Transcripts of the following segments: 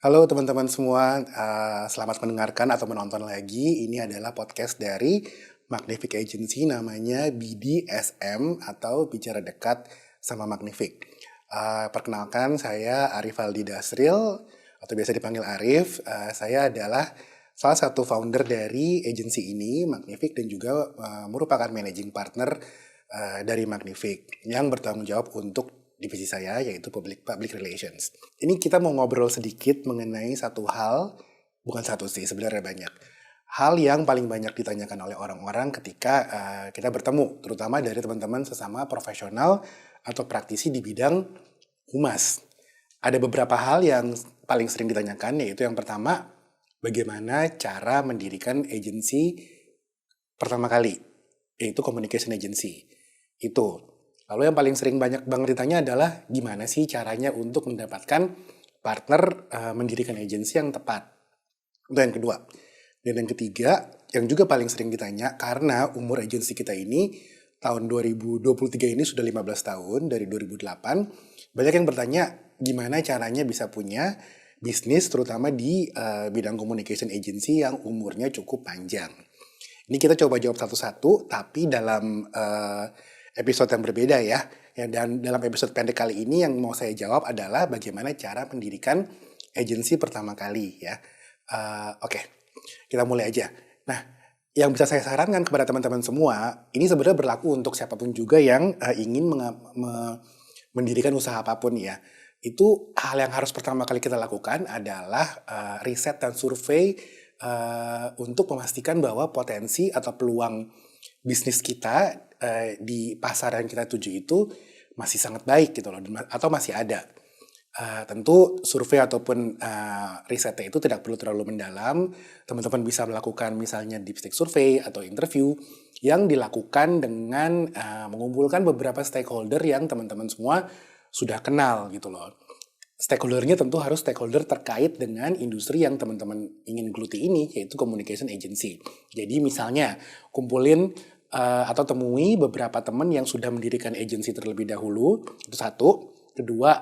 Halo teman-teman semua, selamat mendengarkan atau menonton lagi. Ini adalah podcast dari Magnific Agency, namanya BDSM atau Bicara Dekat sama Magnific. Perkenalkan, saya Arifaldi Dasril atau biasa dipanggil Arif. Saya adalah salah satu founder dari agensi ini, Magnific, dan juga merupakan managing partner dari Magnific yang bertanggung jawab untuk divisi saya, yaitu public relations. Ini kita mau ngobrol sedikit mengenai satu hal, bukan satu sih, sebenarnya banyak. Hal yang paling banyak ditanyakan oleh orang-orang ketika kita bertemu, terutama dari teman-teman sesama profesional atau praktisi di bidang humas. Ada beberapa hal yang paling sering ditanyakan, yaitu yang pertama, bagaimana cara mendirikan agensi pertama kali, yaitu communication agency. Itu. Lalu yang paling sering banyak banget ditanya adalah gimana sih caranya untuk mendapatkan partner mendirikan agensi yang tepat. Itu yang kedua. Dan yang ketiga, yang juga paling sering ditanya karena umur agensi kita ini tahun 2023 ini sudah 15 tahun dari 2008, banyak yang bertanya gimana caranya bisa punya bisnis terutama di bidang communication agency yang umurnya cukup panjang. Ini kita coba jawab satu-satu, tapi dalam episode yang berbeda ya. Dan dalam episode pendek kali ini yang mau saya jawab adalah bagaimana cara mendirikan agensi pertama kali ya. Oke, kita mulai aja. Nah, yang bisa saya sarankan kepada teman-teman semua, ini sebenarnya berlaku untuk siapapun juga yang ingin mendirikan usaha apapun ya. Itu hal yang harus pertama kali kita lakukan adalah riset dan survei untuk memastikan bahwa potensi atau peluang bisnis kita di pasar yang kita tuju itu masih sangat baik gitu loh, atau masih ada. Tentu survei ataupun risetnya itu tidak perlu terlalu mendalam. Teman-teman bisa melakukan misalnya dipstick survei atau interview yang dilakukan dengan mengumpulkan beberapa stakeholder yang teman-teman semua sudah kenal gitu loh. Stakeholdernya tentu harus stakeholder terkait dengan industri yang teman-teman ingin geluti ini, yaitu communication agency. Jadi misalnya kumpulin atau temui beberapa teman yang sudah mendirikan agensi terlebih dahulu, itu satu. Kedua,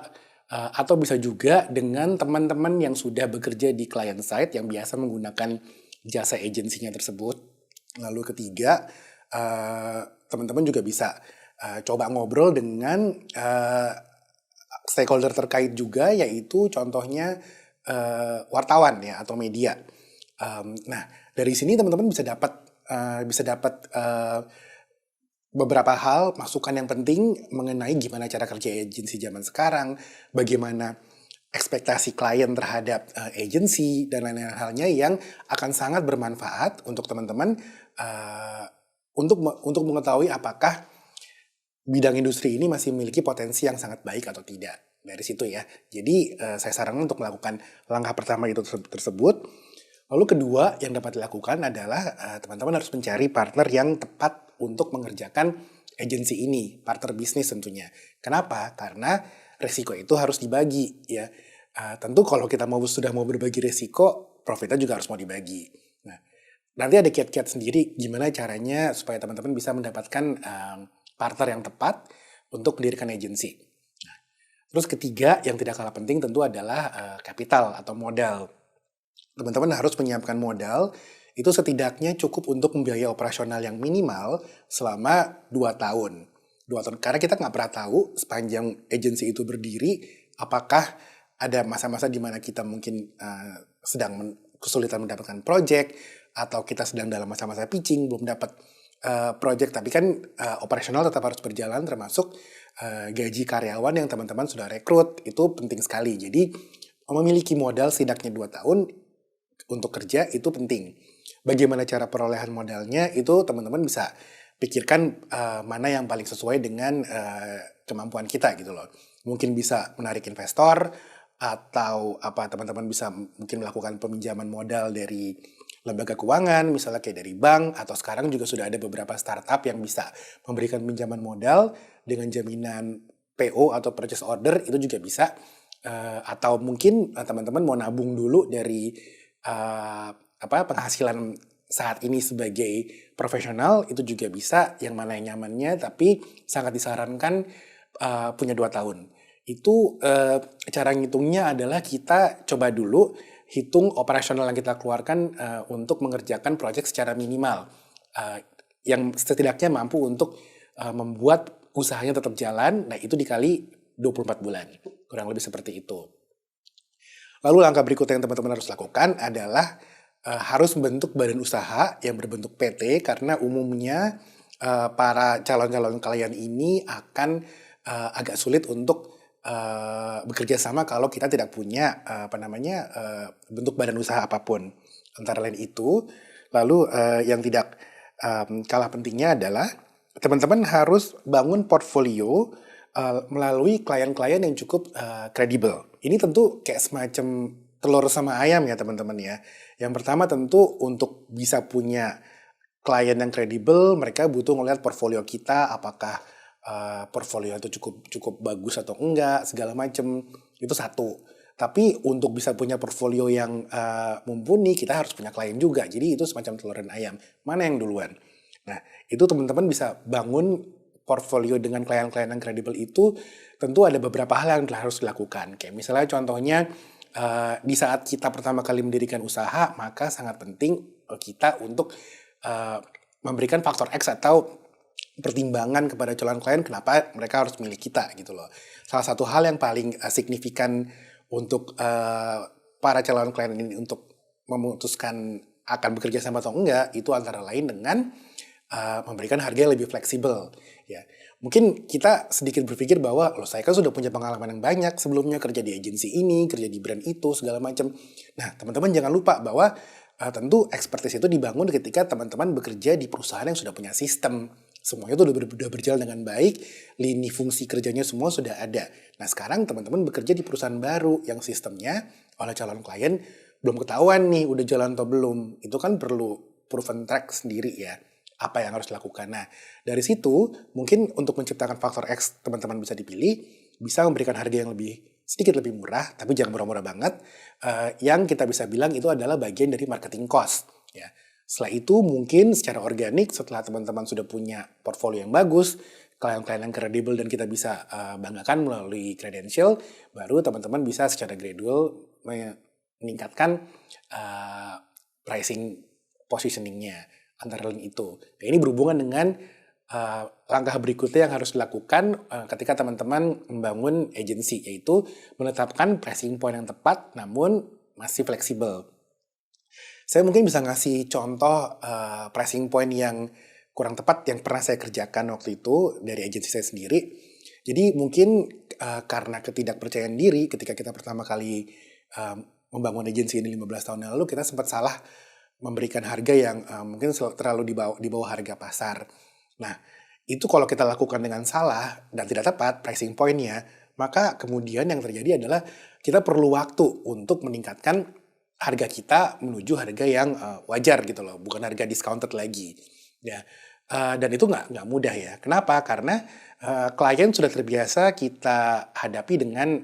atau bisa juga dengan teman-teman yang sudah bekerja di client side yang biasa menggunakan jasa agensinya tersebut. Lalu ketiga, teman-teman juga bisa coba ngobrol dengan stakeholder terkait juga, yaitu contohnya wartawan ya atau media. Nah, dari sini teman-teman bisa dapat beberapa hal, masukan yang penting mengenai gimana cara kerja agensi zaman sekarang, bagaimana ekspektasi klien terhadap agensi, dan lain-lain halnya yang akan sangat bermanfaat untuk teman-teman untuk mengetahui apakah bidang industri ini masih memiliki potensi yang sangat baik atau tidak. Dari situ ya. Jadi saya sarankan untuk melakukan langkah pertama itu tersebut. Lalu kedua yang dapat dilakukan adalah teman-teman harus mencari partner yang tepat untuk mengerjakan agensi ini, partner bisnis tentunya. Kenapa? Karena resiko itu harus dibagi ya. Tentu kalau kita sudah mau berbagi resiko, profitnya juga harus mau dibagi. Nah, nanti ada kiat-kiat sendiri gimana caranya supaya teman-teman bisa mendapatkan partner yang tepat untuk mendirikan agensi. Nah, terus ketiga yang tidak kalah penting tentu adalah kapital atau modal. Teman-teman harus menyiapkan modal itu setidaknya cukup untuk membiayai operasional yang minimal selama 2 tahun. 2 tahun, karena kita nggak pernah tahu sepanjang agensi itu berdiri, apakah ada masa-masa di mana kita mungkin sedang kesulitan mendapatkan project, atau kita sedang dalam masa-masa pitching, belum dapat project, tapi kan operasional tetap harus berjalan, termasuk gaji karyawan yang teman-teman sudah rekrut, itu penting sekali. Jadi memiliki modal setidaknya 2 tahun untuk kerja itu penting. Bagaimana cara perolehan modalnya itu teman-teman bisa pikirkan mana yang paling sesuai dengan kemampuan kita gitu loh. Mungkin bisa menarik investor, atau teman-teman bisa mungkin melakukan peminjaman modal dari lembaga keuangan, misalnya kayak dari bank, atau sekarang juga sudah ada beberapa startup yang bisa memberikan pinjaman modal dengan jaminan PO atau purchase order, itu juga bisa. Atau mungkin teman-teman mau nabung dulu dari penghasilan saat ini sebagai profesional, itu juga bisa, yang mana yang nyamannya, tapi sangat disarankan punya 2 tahun. Itu cara ngitungnya adalah kita coba dulu hitung operasional yang kita keluarkan untuk mengerjakan proyek secara minimal. Yang setidaknya mampu untuk membuat usahanya tetap jalan, nah itu dikali 24 bulan. Kurang lebih seperti itu. Lalu langkah berikutnya yang teman-teman harus lakukan adalah harus membentuk badan usaha yang berbentuk PT, karena umumnya para calon-calon klien ini akan agak sulit untuk bekerja sama kalau kita tidak punya bentuk badan usaha apapun. Antara lain itu, lalu yang tidak kalah pentingnya adalah teman-teman harus bangun portfolio melalui klien-klien yang cukup kredibel. Ini tentu kayak semacam telur sama ayam ya teman-teman ya. Yang pertama tentu untuk bisa punya klien yang kredibel, mereka butuh ngeliat portfolio kita, apakah portfolio itu cukup bagus atau enggak, segala macam. Itu satu. Tapi untuk bisa punya portfolio yang mumpuni, kita harus punya klien juga. Jadi itu semacam telur dan ayam. Mana yang duluan? Nah, itu teman-teman bisa bangun portfolio dengan klien-klien yang kredibel itu, tentu ada beberapa hal yang harus dilakukan. Kayak misalnya contohnya, di saat kita pertama kali mendirikan usaha, maka sangat penting kita untuk memberikan faktor X atau pertimbangan kepada calon klien kenapa mereka harus milih kita gitu loh. Salah satu hal yang paling signifikan untuk para calon klien ini untuk memutuskan akan bekerja sama atau enggak, itu antara lain dengan memberikan harga yang lebih fleksibel. Ya, mungkin kita sedikit berpikir bahwa loh saya kan sudah punya pengalaman yang banyak sebelumnya kerja di agensi ini, kerja di brand itu, segala macam. Nah, teman-teman jangan lupa bahwa tentu expertise itu dibangun ketika teman-teman bekerja di perusahaan yang sudah punya sistem. Semuanya itu udah berjalan dengan baik, lini fungsi kerjanya semua sudah ada. Nah, sekarang teman-teman bekerja di perusahaan baru yang sistemnya oleh calon klien belum ketahuan nih udah jalan atau belum. Itu kan perlu proven track sendiri ya, apa yang harus dilakukan. Nah, dari situ mungkin untuk menciptakan faktor X teman-teman bisa dipilih, bisa memberikan harga yang sedikit lebih murah, tapi jangan murah-murah banget. Yang kita bisa bilang itu adalah bagian dari marketing cost. Ya. Setelah itu mungkin secara organik, setelah teman-teman sudah punya portfolio yang bagus, klien-klien yang kredibel dan kita bisa banggakan melalui credential, baru teman-teman bisa secara gradual meningkatkan pricing positioningnya. Antara lain itu. Nah, ini berhubungan dengan langkah berikutnya yang harus dilakukan ketika teman-teman membangun agensi, yaitu menetapkan pricing point yang tepat namun masih fleksibel. Saya mungkin bisa ngasih contoh pricing point yang kurang tepat yang pernah saya kerjakan waktu itu dari agensi saya sendiri. Jadi mungkin karena ketidakpercayaan diri ketika kita pertama kali membangun agensi ini 15 tahun yang lalu, kita sempat salah memberikan harga yang mungkin terlalu di bawah harga pasar. Nah, itu kalau kita lakukan dengan salah dan tidak tepat pricing point-nya, maka kemudian yang terjadi adalah kita perlu waktu untuk meningkatkan harga kita menuju harga yang wajar gitu loh, bukan harga discounted lagi. Ya, dan itu nggak mudah ya. Kenapa? Karena klien sudah terbiasa kita hadapi dengan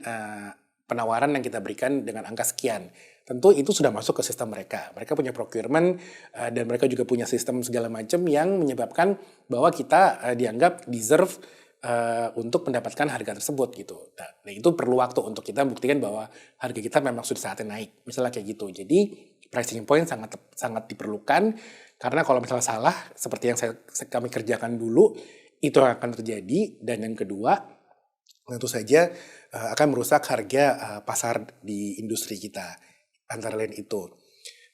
penawaran yang kita berikan dengan angka sekian. Tentu itu sudah masuk ke sistem mereka. Mereka punya procurement dan mereka juga punya sistem segala macam yang menyebabkan bahwa kita dianggap deserve untuk mendapatkan harga tersebut gitu. Nah, itu perlu waktu untuk kita buktikan bahwa harga kita memang sudah saatnya naik. Misalnya kayak gitu. Jadi pricing point sangat diperlukan, karena kalau misalnya salah seperti yang kami kerjakan dulu, itu akan terjadi. Dan yang kedua, tentu saja akan merusak harga pasar di industri kita. Antara lain itu.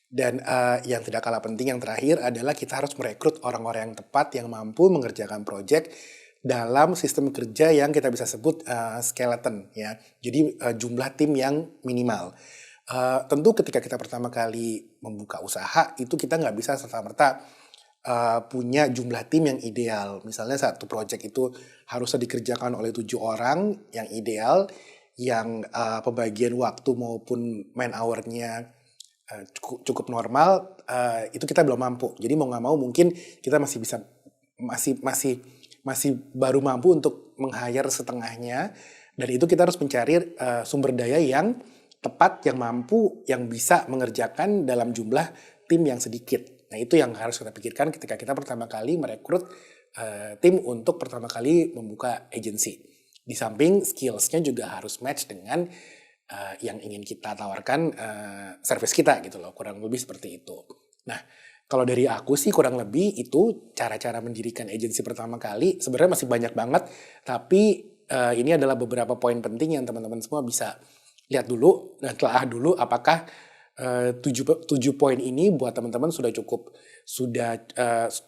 Dan yang tidak kalah penting yang terakhir adalah kita harus merekrut orang-orang yang tepat yang mampu mengerjakan proyek dalam sistem kerja yang kita bisa sebut skeleton ya. Jadi jumlah tim yang minimal. Tentu ketika kita pertama kali membuka usaha itu kita nggak bisa serta-merta punya jumlah tim yang ideal. Misalnya satu proyek itu harusnya dikerjakan oleh 7 orang yang ideal, yang pembagian waktu maupun man hour-nya cukup normal, itu kita belum mampu. Jadi mau nggak mau mungkin kita masih baru mampu untuk meng-hire setengahnya, dan itu kita harus mencari sumber daya yang tepat, yang mampu, yang bisa mengerjakan dalam jumlah tim yang sedikit. Nah, itu yang harus kita pikirkan ketika kita pertama kali merekrut tim untuk pertama kali membuka agensi. Di samping skills-nya juga harus match dengan yang ingin kita tawarkan service kita gitu loh, kurang lebih seperti itu. Nah, kalau dari aku sih kurang lebih itu cara-cara mendirikan agensi pertama kali. Sebenarnya masih banyak banget, tapi ini adalah beberapa poin penting yang teman-teman semua bisa lihat dulu dan telah dulu apakah 7 poin ini buat teman-teman sudah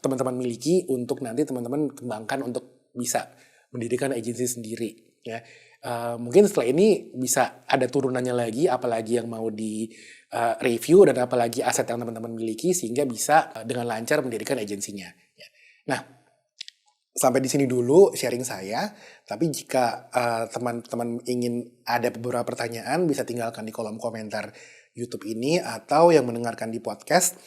teman-teman miliki untuk nanti teman-teman kembangkan untuk bisa mendirikan agensi sendiri ya. Mungkin setelah ini bisa ada turunannya lagi, apalagi yang mau di review dan apalagi aset yang teman-teman miliki sehingga bisa dengan lancar mendirikan agensinya. Ya. Nah, sampai di sini dulu sharing saya. Tapi jika teman-teman ingin ada beberapa pertanyaan, bisa tinggalkan di kolom komentar YouTube ini, atau yang mendengarkan di podcast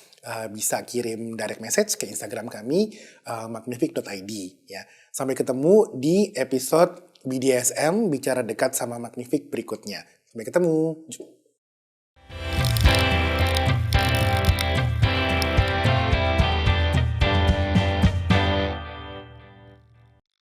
bisa kirim direct message ke Instagram kami magnific.id ya. Sampai ketemu di episode BDSM Bicara Dekat sama Magnific berikutnya. Sampai ketemu.